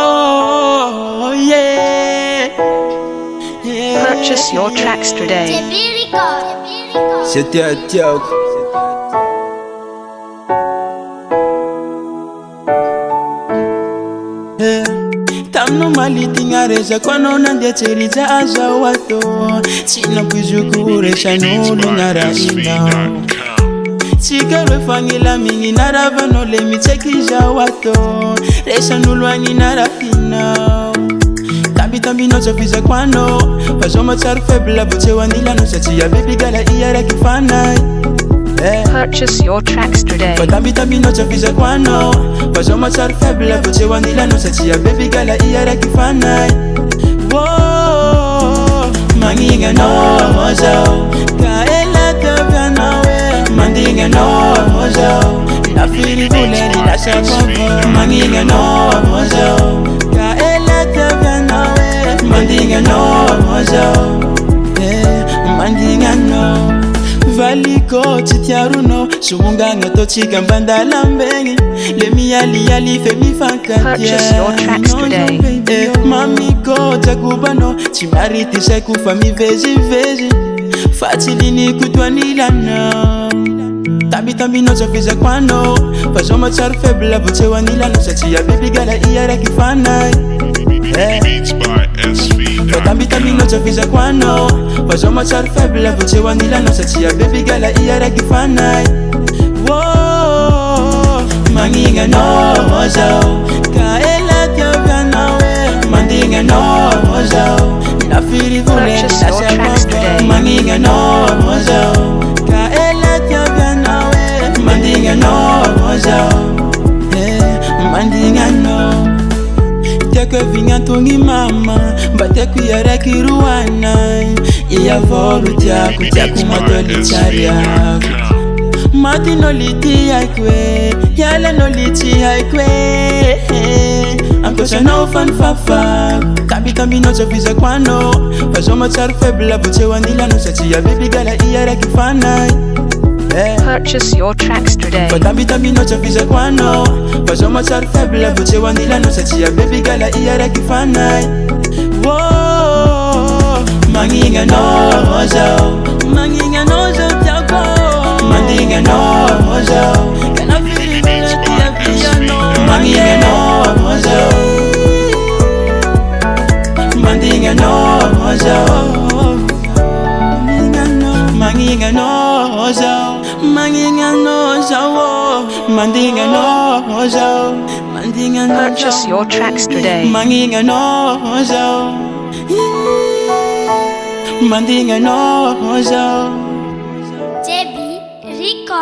Oh yeah. Purchase your tracks today. C'était un tioc. Tamno malitingareza kwanona ndiyacheriza aza wato Chino kujukuresha nulu ngara ina Chikarwe fangila mingi narava nole michekija wato Resha nulu wangi narafina Tambi no chofiza kwano Pajoma charu febla buche wanila no chachi ya baby gala iyara kifana Purchase your tracks today. Tambi no chofiza kwano Pajoma charu febla buche wanila no chachi ya baby gala iyara kifana Whoa, manginga no mojo Kaela tobya nawe Mandinga no mojo Nafiri buleri la shakobo Manginga no mojo Kaela tobya nawe Mandinga no mojo Mandinga no Valiko chitiaruno Shumunganga tochika mbandala mbengi Lemi yali femi fankatia Purchase your tracks today. Mamiko takubano Chimariti sekufa mi veji Fatili kutwa nilana Tambi no chofiza kwano Pajoma charu febla buche wanilano Sachi ya baby gala iyara kifana Tambi no chofiza kwano Pajoma charu febla buche wanilano Sachi ya baby gala iyara kifana Whoa, manginga no mojo Kaela tobya nawe Mandinga no mojo Nafiri buleri la shakobo Manginga no mojo Kaela tobya nawe Mandinga no mojo Mandinga no Teko vinga tungi mama Bateku yara kiruana Iya volu tiaku matoli chariaku Mati no liti haikwe Yala no liti haikwe Ankosha no fan fafa Tambi no chofiza kwano Pajoma charu febla buche wanila no Sachi ya baby gala iyara kifana Purchase your tracks today. Tambi no chofiza kwano Pajoma charu febla buche wanila no Sachi ya baby gala iyara kifana Whoa, manginga no mojo Manginga no jotako Mandinga no mojo Kana fili vila tia piano Manginga no mojo Mandinga no mojo Manginga no mojo Manginga no mojo Mandinga no mojo Mandinga no Purchase your tracks today. Manginga no mojo Mandinga no mojo JB Rico.